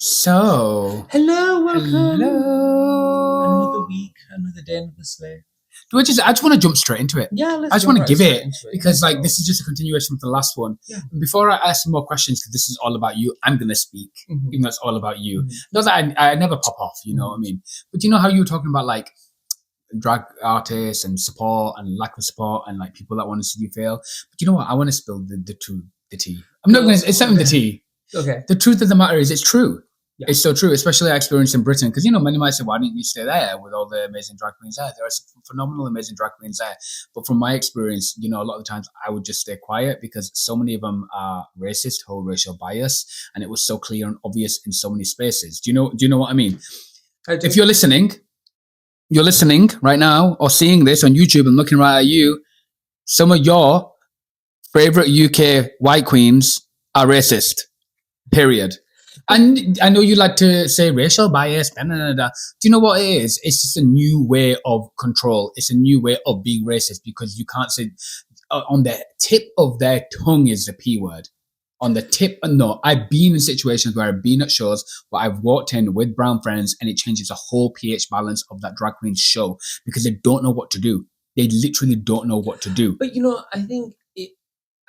So, Hello, welcome. Another hello. week, another day, another sleigh. I just want to jump straight into it. Yeah, let's I just jump want to right give straight it into it. because, Let's like, go. this is just a continuation of the last one. Yeah. Before I ask some more questions, because this is all about you, I'm gonna speak, Mhm. even though it's all about you. Mhm. Not that I never pop off, you know what I mean? But you know how you were talking about like drag artists and support and lack of support and like people that want to see you fail. But you know what? I want to spill the tea. I'm not Go- going to. It's not even the tea. Okay. The truth of the matter is, it's true. Yeah. It's so true, especially I experienced in Britain. Because, you know, many might say, why didn't you stay there with all the amazing drag queens there? There are some phenomenal, amazing drag queens there. But from my experience, you know, a lot of the times I would just stay quiet because so many of them are racist, hold racial bias. And it was so clear and obvious in so many spaces. Do you know what I mean? If you're listening right now or seeing this on YouTube and looking right at you, some of your favorite UK white queens are racist. Period. And I know you like to say racial bias. Blah, blah, blah, blah. Do you know what it is? It's just a new way of control. It's a new way of being racist because you can't say on the tip of their tongue is the P word. On the tip, no, I've been in situations where I've been at shows where I've walked in with brown friends and it changes the whole pH balance of that drag queen show because they don't know what to do. They literally don't know what to do. But you know, I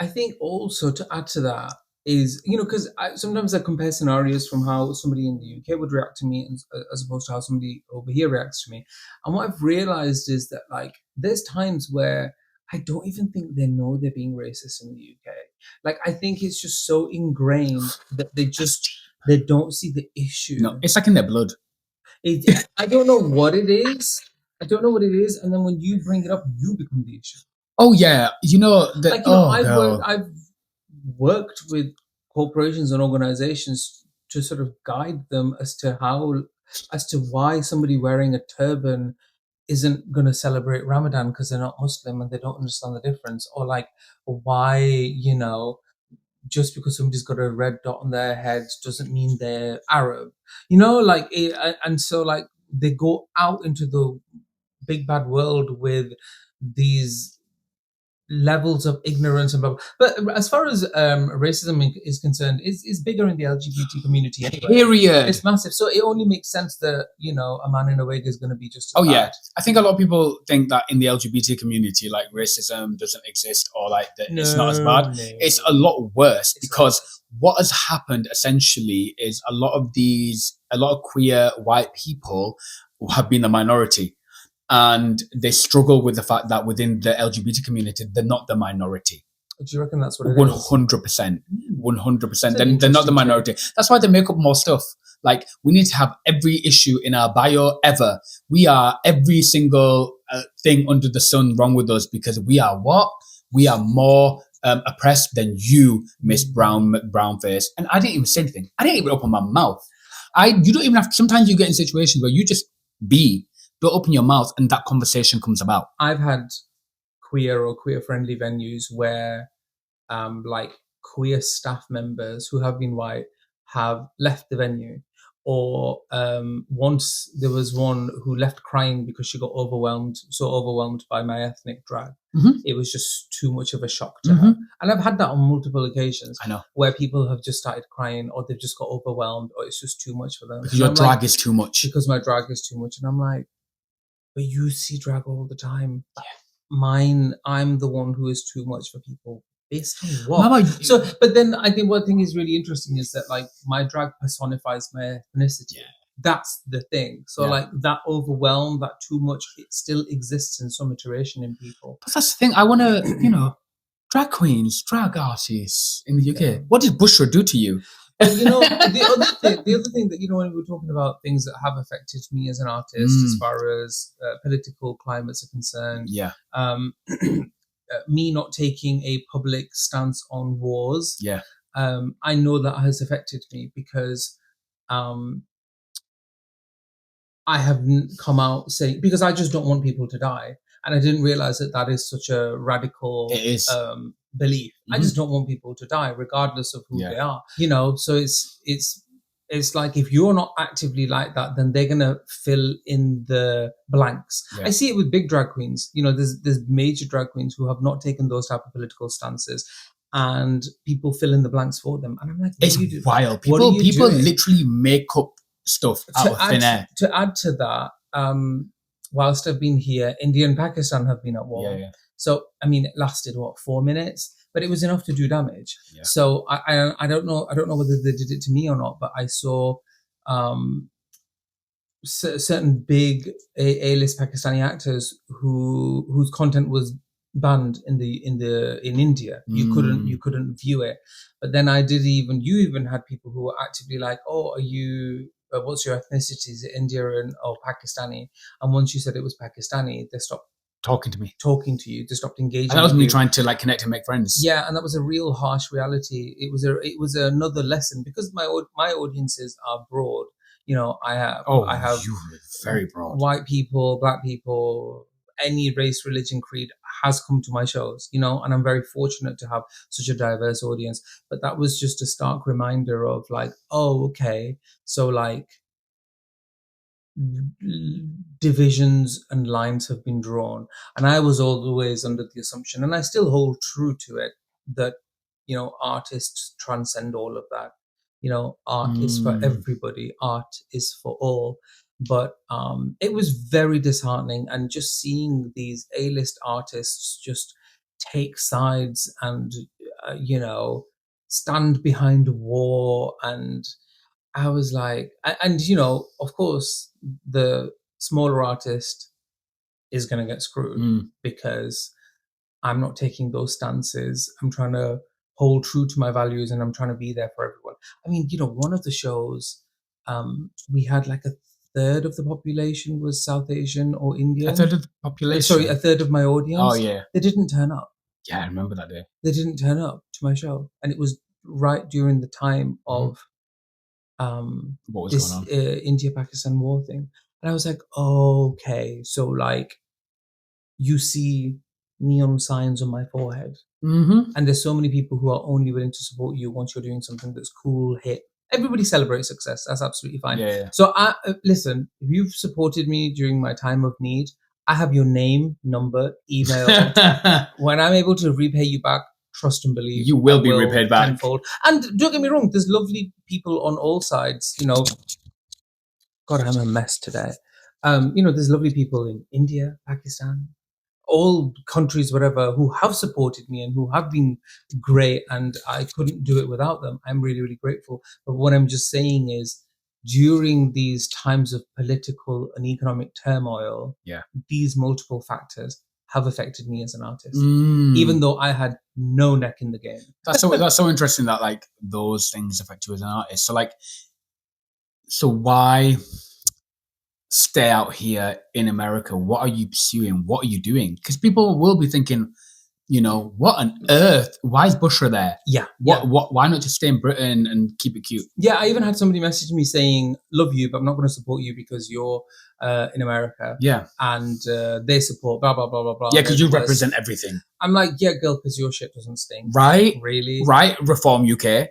think also to add to that is, you know, because sometimes I compare scenarios from how somebody in the UK would react to me as opposed to how somebody over here reacts to me. And what I've realized is that, like, there's times where I don't even think they know they're being racist in the UK. Like, I think it's just so ingrained that they don't see the issue. No, it's like in their blood. I don't know what it is. I don't know what it is. And then when you bring it up, you become the issue. Oh yeah, you know that. Like, you know, Oh, I've worked with corporations and organizations to sort of guide them as to why somebody wearing a turban isn't going to celebrate Ramadan because they're not Muslim and they don't understand the difference, or like why, you know, just because somebody's got a red dot on their head doesn't mean they're Arab, you know, like and so like they go out into the big bad world with these levels of ignorance and blah, blah. But as far as racism is concerned, is bigger in the LGBT community anyway. period. It's massive, so it only makes sense that, you know, a man in a wig is going to be just as Oh bad. yeah, I think a lot of people think that in the LGBT community, like racism doesn't exist or like that it's not as bad. No. It's a lot worse because what has happened essentially is a lot of queer white people have been the minority. And they struggle with the fact that within the LGBT community, they're not the minority. Do you reckon that's what it is? 100%. 100%. They're not the minority. That's why they make up more stuff. Like, we need to have every issue in our bio ever. We are every single thing under the sun wrong with us because we are what? We are more oppressed than you, Miss Brownface. And I didn't even say anything. I didn't even open my mouth. You don't even have. Sometimes you get in situations where you just don't open your mouth and that conversation comes about. I've had queer or queer friendly venues where like queer staff members who have been white have left the venue, or once there was one who left crying because she got overwhelmed by my ethnic drag. It was just too much of a shock to her, and I've had that on multiple occasions. I know, where people have just started crying, or they've just got overwhelmed, or it's just too much for them because your drag is too much. Because my drag is too much, and I'm like, but you see drag all the time. I'm the one who is too much for people. Based on what? So, but then I think one thing is really interesting is that, like, my drag personifies my ethnicity. Yeah. That's the thing. So, like, that overwhelm, that too much, it still exists in some iteration in people. But that's the thing. I want to, you know, drag queens, drag artists in the UK. Yeah. What did Bushra do to you? But, you know, the other thing that, you know, when we're talking about things that have affected me as an artist, as far as political climates are concerned, me not taking a public stance on wars, I know that has affected me because I haven't come out saying, because I just don't want people to die, and I didn't realize that is such a radical belief. I just don't want people to die, regardless of who they are. You know, so it's like, if you're not actively like that, then they're gonna fill in the blanks. I see it with big drag queens. You know, there's major drag queens who have not taken those type of political stances, and people fill in the blanks for them. And I'm like, what It's are you doing? wild. What are you People doing? literally make up stuff out of thin air. To add to that, whilst I've been here, India and Pakistan have been at war. Yeah. So I mean, it lasted 4 minutes, but it was enough to do damage. Yeah. So I don't know whether they did it to me or not, but I saw certain big A-list Pakistani actors whose content was banned in India. You couldn't view it. But then you even had people who were actively like, oh, are you what's your ethnicity? Is it Indian or Pakistani? And once you said it was Pakistani, they stopped talking to me. They stopped engaging. And that was me you. trying to like connect and make friends. Yeah, and that was a real harsh reality. It was another lesson because my audiences are broad. You know, I have you were very broad. White people, black people, any race, religion, creed has come to my shows, you know, and I'm very fortunate to have such a diverse audience. But that was just a stark reminder of like, oh, okay, so like divisions and lines have been drawn, and I was always under the assumption, and I still hold true to it, that, you know, artists transcend all of that. You know, art is for everybody, art is for all. But it was very disheartening, and just seeing these A-list artists just take sides and you know, stand behind war. And I was like, and you know, of course, the smaller artist is going to get screwed because I'm not taking those stances. I'm trying to hold true to my values, and I'm trying to be there for everyone. I mean, you know, one of the shows, we had like a third of the population was South Asian or Indian. A third of the population? Sorry, a third of my audience. Oh, yeah. They didn't turn up. Yeah, I remember that day. They didn't turn up to my show. And it was right during the time of what was this going on? India-Pakistan war thing. And I was like, oh, okay, so like you see neon signs on my forehead, and there's so many people who are only willing to support you once you're doing something that's cool, hip. Everybody celebrates success. That's absolutely fine. Yeah. So listen, if you've supported me during my time of need, I have your name, number, email. When I'm able to repay you back, trust and believe you will be repaid back tenfold. And don't get me wrong, there's lovely people on all sides. You know, God, I'm a mess today. You know, there's lovely people in India, Pakistan, all countries, whatever, who have supported me and who have been great, and I couldn't do it without them. I'm really, really grateful. But what I'm just saying is, during these times of political and economic turmoil, these multiple factors have affected me as an artist, even though I had no neck in the game. That's so interesting that like those things affect you as an artist. So like, so why stay out here in America? What are you pursuing? What are you doing? Because people will be thinking, you know, what on earth? Why is Bushra there? Yeah. Why not just stay in Britain and keep it cute? Yeah, I even had somebody message me saying, love you, but I'm not going to support you because you're in America. Yeah. And they support blah, blah, blah, blah, blah. Yeah, because you represent everything. I'm like, yeah, girl, because your shit doesn't stink. Right? Really? Right? Reform UK.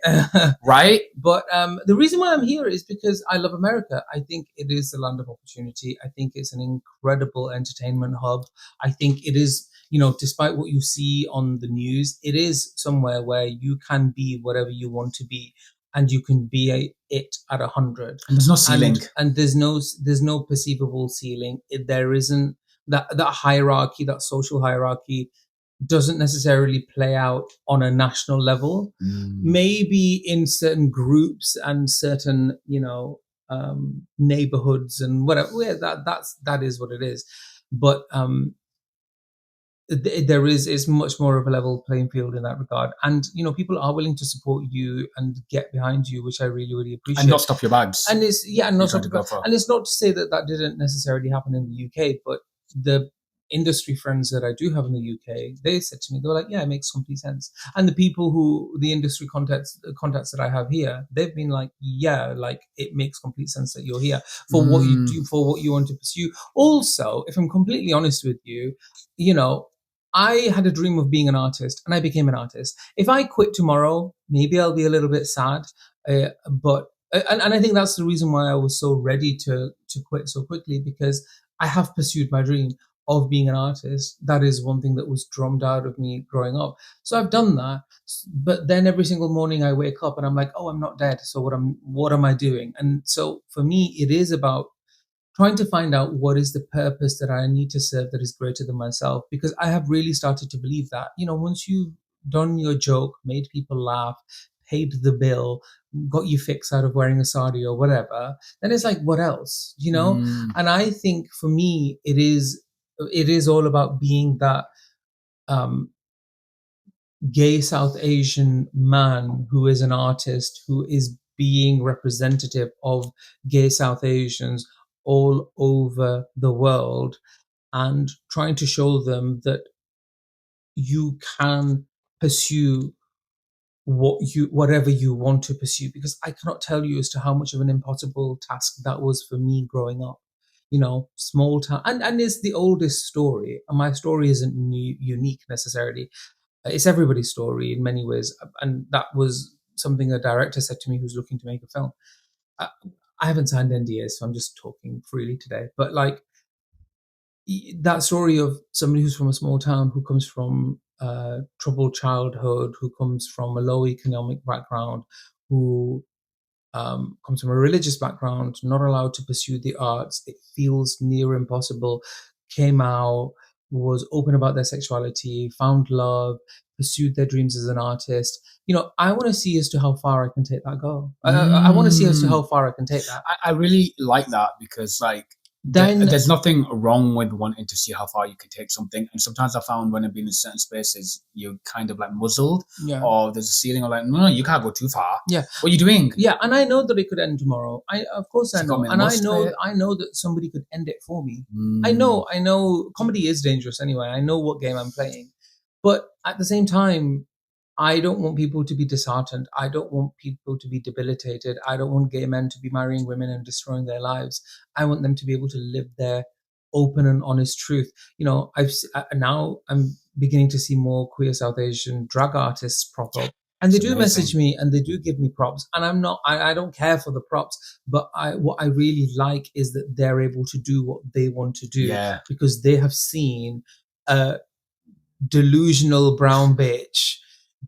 Right? But the reason why I'm here is because I love America. I think it is the land of opportunity. I think it's an incredible entertainment hub. I think it is, you know, despite what you see on the news, it is somewhere where you can be whatever you want to be, and you can be it at 100. And there's no ceiling. And there's no perceivable ceiling. There isn't that hierarchy, that social hierarchy doesn't necessarily play out on a national level. Maybe in certain groups and certain, you know, neighborhoods and whatever. That is what it is. But there is much more of a level playing field in that regard, and you know, people are willing to support you and get behind you, which I really, really appreciate, and not stop your bags. And it's not stop your bags. And it's not to say that didn't necessarily happen in the UK, but the industry friends that I do have in the UK, they said to me, they were like, yeah, it makes complete sense. And the people the industry contacts that I have here, they've been like, yeah, like it makes complete sense that you're here for what you do, for what you want to pursue. Also, if I'm completely honest with you, you know, I had a dream of being an artist, and I became an artist. If I quit tomorrow, maybe I'll be a little bit sad, but I think that's the reason why I was so ready to quit so quickly, because I have pursued my dream. of being an artist. That is one thing that was drummed out of me growing up. So I've done that. But then every single morning I wake up and I'm like, oh, I'm not dead. So what am I doing? And so for me, it is about trying to find out what is the purpose that I need to serve that is greater than myself. Because I have really started to believe that, once you've done your joke, made people laugh, paid the bill, got you fixed out of wearing a sari or whatever, then it's like, what else, And I think for me, it is all about being that um, gay South Asian man who is an artist, who is being representative of gay South Asians all over the world, and trying to show them that you can pursue whatever you want to pursue, because I cannot tell you as to how much of an impossible task that was for me growing up. Small town, and it's the oldest story, and my story isn't unique necessarily. It's everybody's story in many ways, and that was something a director said to me who's looking to make a film. I, I haven't signed NDAs, so I'm just talking freely today. But like that story of somebody who's from a small town, who comes from a troubled childhood, who comes from a low economic background, who comes from a religious background, not allowed to pursue the arts, it feels near impossible, came out, was open about their sexuality, found love, pursued their dreams as an artist. I want to see as to how far I can take that go. I want to see as to how far I can take that. I really like that, because like Then there's nothing wrong with wanting to see how far you can take something. And sometimes I found when I've been in certain spaces, you're kind of like muzzled, yeah, or there's a ceiling, or like, no, you can't go too far. yeah. What are you doing? Yeah, and I know that it could end tomorrow. Of course I So you got know, me and lost with it. I know that somebody could end it for me. Mm. I know. Comedy is dangerous anyway. I know what game I'm playing, but at the same time, I don't want people to be disheartened. I don't want people to be debilitated. I don't want gay men to be marrying women and destroying their lives. I want them to be able to live their open and honest truth. Now I'm beginning to see more queer South Asian drag artists prop up, and they It's do amazing. message me and they do give me props. And I don't care for the props, but what I really like is that they're able to do what they want to do, Yeah. because they have seen a delusional brown bitch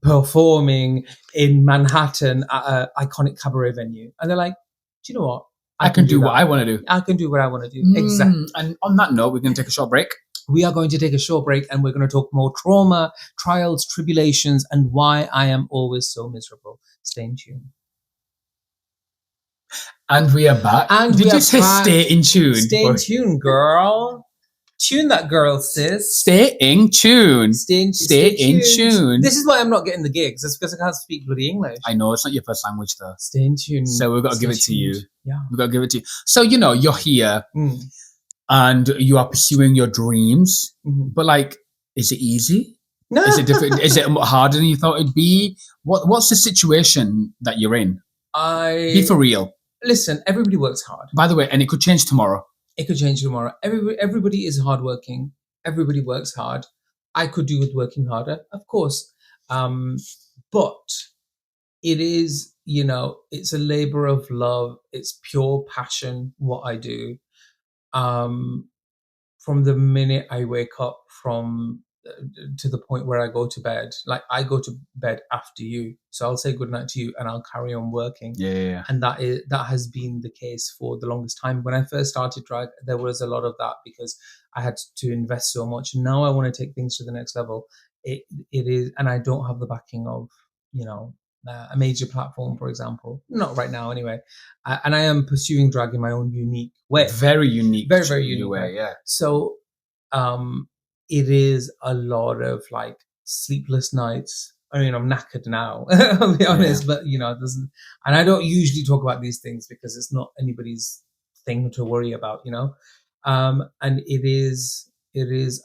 performing in Manhattan at an iconic cabaret venue, and they're like, do you know what? I can do what that. I want to do. I can do what I want to do. Exactly. And on that note, we're going to take a short break. We are going to take a short break, and we're going to talk more trauma, trials, tribulations, and why I am always so miserable. Stay in tune. And we are back. And did we you are say back. Stay in tune? Stay in tune, girl. Tune that girl, sis. Stay in tune. Stay in tune. This is why I'm not getting the gigs. It's because I can't speak bloody English. I know, it's not your first language though. Stay in tune. So we've got to give it to you. Yeah. We've got to give it to you. So, you're here and you are pursuing your dreams, but like, is it easy? No. Is it different? Is it harder than you thought it'd be? What's the situation that you're in? Be for real. Listen, everybody works hard. By the way, and it could change tomorrow. It could change tomorrow. Everybody is hardworking. Everybody works hard. I could do with working harder, of course. But it is, it's a labor of love. It's pure passion, what I do. From the minute I wake up to the point where I go to bed, like I go to bed after you, so I'll say goodnight to you and I'll carry on working. Yeah. And that has been the case for the longest time. When I first started drag, there was a lot of that because I had to invest so much. Now I want to take things to the next level. It is, and I don't have the backing of a major platform, for example. Not right now, anyway. And I am pursuing drag in my own unique way. Very unique. Very, very unique way, yeah. So it is a lot of like sleepless nights. I mean, I'm knackered now, I'll be honest, but it doesn't, and I don't usually talk about these things because it's not anybody's thing to worry about, and it is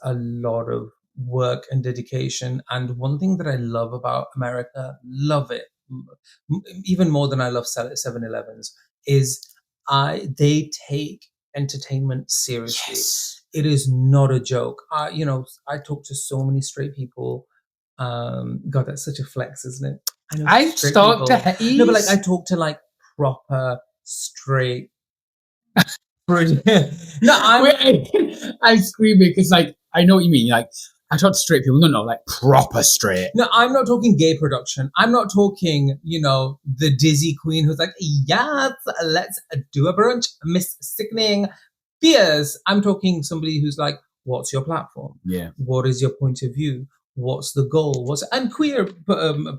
a lot of work and dedication. And one thing that I love about America, love it, even more than I love 7-Elevens, is they take entertainment seriously. Yes. It is not a joke. I talk to so many straight people. God, that's such a flex, isn't it? I talk to no, but like I talk to like proper straight No, I'm screaming because, like, I know what you mean. Like, I talk to straight people. No, like proper straight. No, I'm not talking gay production. I'm not talking, the dizzy queen who's like, yes, let's do a brunch, Miss Sickening Fears. I'm talking somebody who's like, what's your platform? Yeah. What is your point of view? What's the goal? And queer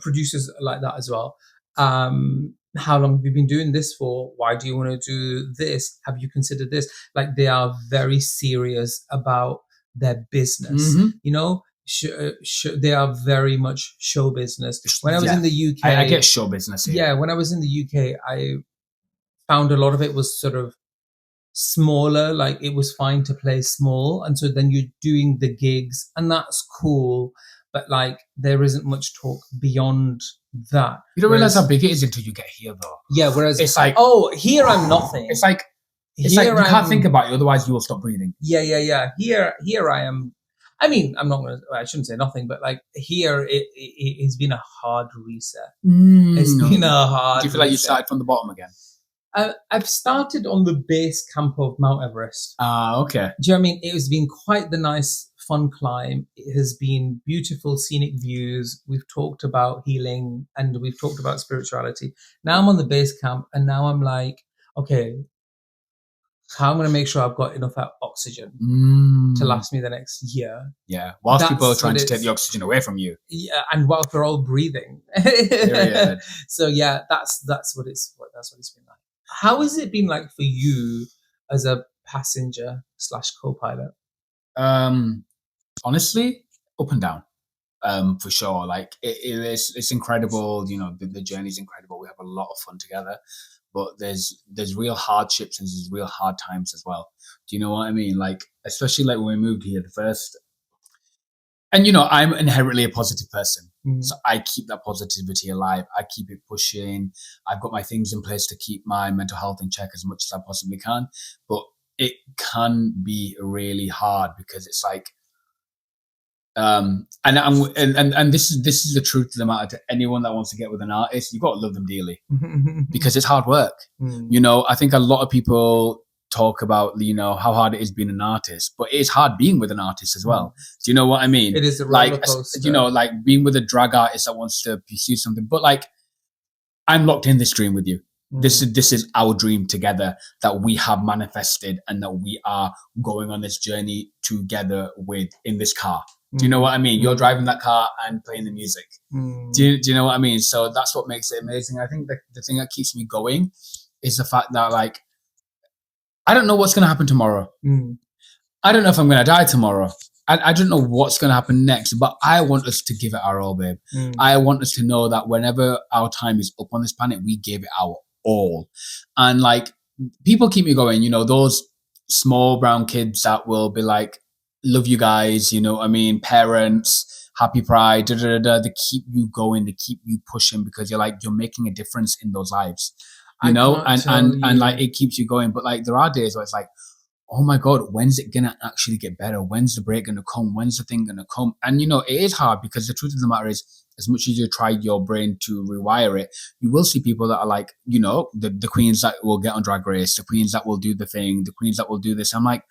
producers like that as well. How long have you been doing this for? Why do you want to do this? Have you considered this? Like, they are very serious about their business. They are very much show business. When I was in the UK, I get show business here. Yeah, when I was in the UK, I found a lot of it was sort of smaller. Like, it was fine to play small, and so then you're doing the gigs, and that's cool. But like, there isn't much talk beyond that. You don't realize how big it is until you get here, though. Yeah, whereas it's like, oh, here I'm nothing. It's like you can't think about it, otherwise you will stop breathing. Yeah. Here I am. I mean, I shouldn't say nothing, but like, here it has been a hard reset. It's been a hard. Do you feel like you started from the bottom again? I've started on the base camp of Mount Everest. Okay. Do you know what I mean? It has been quite the nice, fun climb. It has been beautiful, scenic views. We've talked about healing and we've talked about spirituality. Now I'm on the base camp, and now I'm like, okay, how am I going to make sure I've got enough oxygen to last me the next year? Yeah, whilst people are trying to take the oxygen away from you. Yeah, and whilst we're all breathing. So yeah, that's what it's been like. How has it been like for you as a passenger / co-pilot? Honestly, up and down. For sure. Like, it's incredible. The journey's incredible. We have a lot of fun together, but there's real hardships and there's real hard times as well. Do you know what I mean? Like, especially like when we moved here, the first. And I'm inherently a positive person, so I keep that positivity alive. I keep it pushing. I've got my things in place to keep my mental health in check as much as I possibly can. But it can be really hard because it's like, and this is the truth of the matter to anyone that wants to get with an artist. You've got to love them dearly because it's hard work. I think a lot of people talk about how hard it is being an artist, but it's hard being with an artist as well. Do you know what I mean? It is a roller coaster. Like being with a drag artist that wants to pursue something. But like, I'm locked in this dream with you. This is our dream together that we have manifested and that we are going on this journey together with in this car. Do you know what I mean? You're driving that car and playing the music. Do you know what I mean? So that's what makes it amazing. I think the thing that keeps me going is the fact that, like, I don't know what's going to happen tomorrow. I don't know if I'm going to die tomorrow. I don't know what's going to happen next, but I want us to give it our all, babe. I want us to know that whenever our time is up on this planet, we gave it our all. And like, people keep me going, those small brown kids that will be like, love you guys, parents, happy pride, they keep you going, they keep you pushing because you're making a difference in those lives, and like, it keeps you going. But like, there are days where it's like, oh my God, when's it gonna actually get better? When's the break gonna come? When's the thing gonna come? And it is hard because the truth of the matter is, as much as you try your brain to rewire it, you will see people that are like, the queens that will get on Drag Race, the queens that will do the thing, the queens that will do this. I'm like,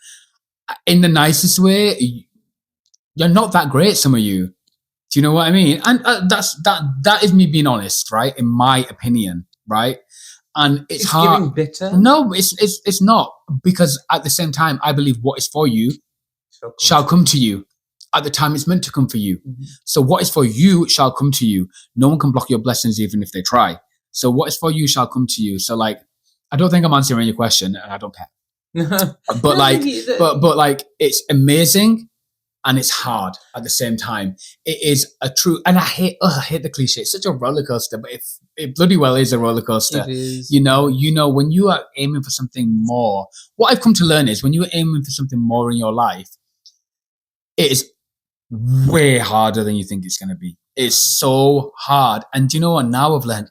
in the nicest way, you're not that great, some of you. Do you know what I mean? And that is me being honest, right? In my opinion, right? And it's hard. Giving bitter? No, it's not, because at the same time, I believe what is for you shall come to you at the time it's meant to come for you. So what is for you shall come to you. No one can block your blessings even if they try. So what is for you shall come to you. So like, I don't think I'm answering your question, and I don't care. But like, it's amazing and it's hard at the same time. It is a true, and I hate the cliche. It's such a roller coaster, but it bloody well is a roller coaster. It is. When you are aiming for something more, what I've come to learn is when you are aiming for something more in your life, it is way harder than you think it's going to be. It's so hard. And do you know what? Now I've learned,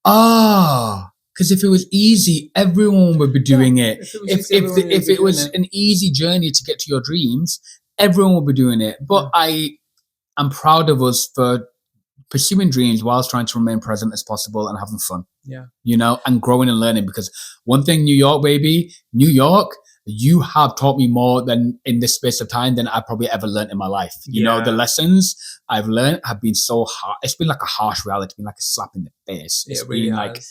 because if it was easy, everyone would be doing it. If it was an easy journey to get to your dreams, everyone would be doing it. But I am proud of us for pursuing dreams whilst trying to remain present as possible and having fun. Yeah. You know, and growing and learning. Because one thing, New York, baby, New York, you have taught me more than in this space of time than I probably ever learned in my life. You know, the lessons I've learned have been so hard. It's been like a harsh reality. It's been like a slap in the face. It's really been has.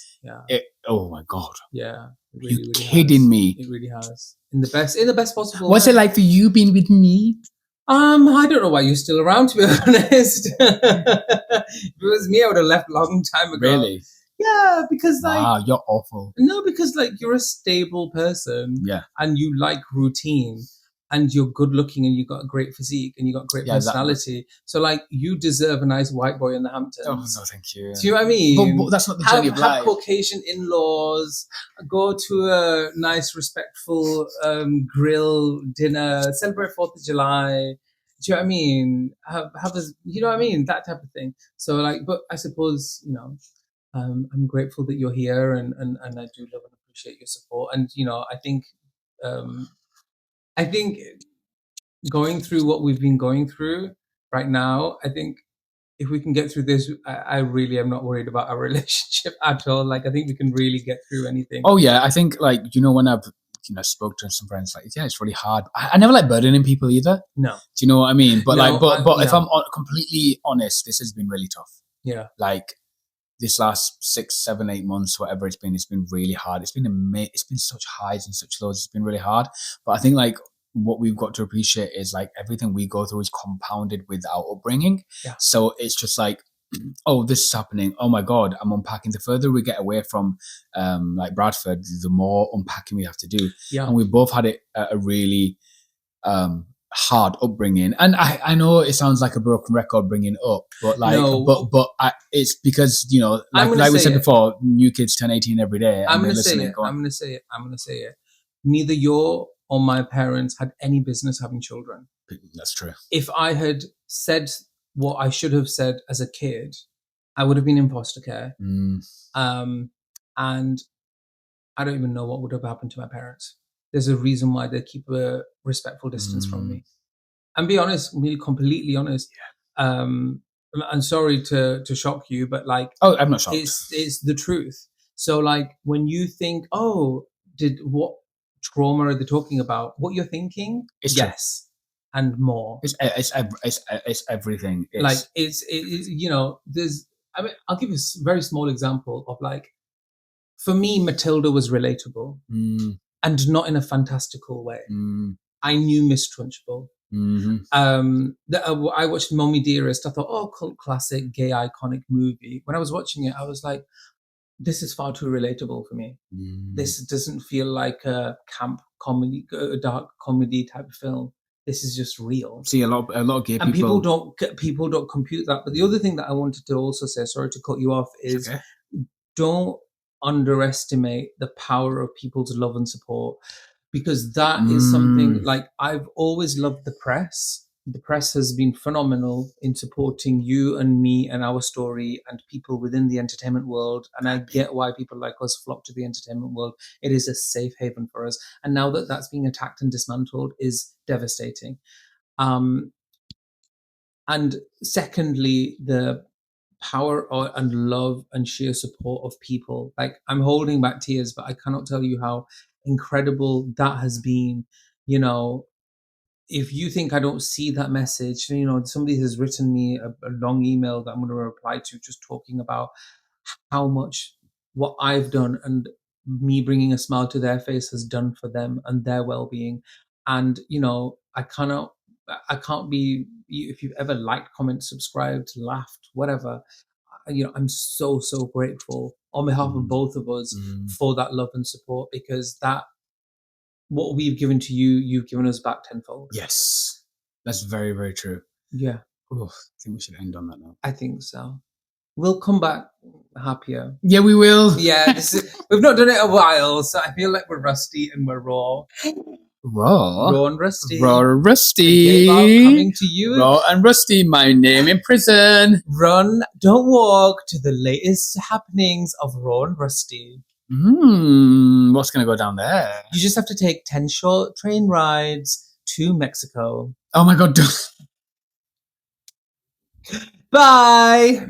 like, oh my God. Yeah. Are you kidding me? It really has. In the best possible What's way. it like for you being with me? I don't know why you're still around, to be honest. If it was me, I would have left a long time ago. Really? Yeah, because wow, you're awful. No, because you're a stable person. Yeah. And you like routine. And you're good looking and you've got a great physique and you've got great personality. So you deserve a nice white boy in the Hamptons. Oh, no, thank you. Do you know what I mean? But that's not the journey of life. Have Caucasian in-laws, go to a nice, respectful grill dinner, celebrate 4th of July. Do you know what I mean? Have a, you know what I mean? That type of thing. So but I suppose, I'm grateful that you're here and I do love and appreciate your support. And, I think going through what we've been going through right now, I think if we can get through this, I really am not worried about our relationship at all. I think we can really get through anything. Oh yeah, I think when I've spoke to some friends, it's really hard. I never like burdening people either. No. Do you know what I mean? But No, but if I'm completely honest, this has been really tough. Yeah. This last 6, 7, 8 months, whatever it's been really hard. It's been it's been such highs and such lows. It's been really hard. But I think what we've got to appreciate is everything we go through is compounded with our upbringing. Yeah. So it's just oh, this is happening. Oh my God, I'm unpacking. The further we get away from Bradford, the more unpacking we have to do. Yeah. And we both had a really hard upbringing. And I know it sounds like a broken record bringing up, but it's because, like we said before, new kids turn 18 every day. I'm going to say it. Neither your or my parents had any business having children. That's true. If I had said what I should have said as a kid, I would have been in foster care. And I don't even know what would have happened to my parents. There's a reason why they keep a respectful distance from me. And be honest, be completely honest. Yeah. I'm sorry to shock you, but oh, I'm not shocked. It's the truth. So when you think, oh, what trauma are they talking about? What you're thinking, it's yes, true. And more. It's everything. There's. I mean, I'll give you a very small example of for me, Matilda was relatable, and not in a fantastical way. I knew Miss Trunchbull. Mm-hmm. I watched Mommy Dearest. I thought, oh, cult classic, gay iconic movie. When I was watching it, I was like, this is far too relatable for me. This doesn't feel like a camp comedy, a dark comedy type of film. This is just real. See, a lot of gay and people don't compute that. But the other thing that I wanted to also say, sorry to cut you off, is don't underestimate the power of people's love and support, because that is something I've always loved the press. The press has been phenomenal in supporting you and me and our story and people within the entertainment world. And I get why people like us flock to the entertainment world. It is a safe haven for us. And now that that's being attacked and dismantled is devastating. And secondly, the power and love and sheer support of people. I'm holding back tears, but I cannot tell you how incredible that has been. If you think I don't see that message, somebody has written me a long email that I'm going to reply to, just talking about how much what I've done and me bringing a smile to their face has done for them and their well-being. And I can't be, if you've ever liked, commented, subscribed, laughed, whatever, I'm so grateful on behalf of both of us for that love and support, because that what we've given to you, you've given us back tenfold. Yes, that's very, very true. Yeah. I think we should end on that note. I think so. We'll come back happier. Yeah, we will. Yeah, we've not done it a while, so I feel like we're rusty and we're raw. Raw and rusty. Raw and rusty. Coming to you. Raw and rusty. My name in prison. Run, don't walk to the latest happenings of Raw and Rusty. What's going to go down there? You just have to take 10 short train rides to Mexico. Oh my God. Bye.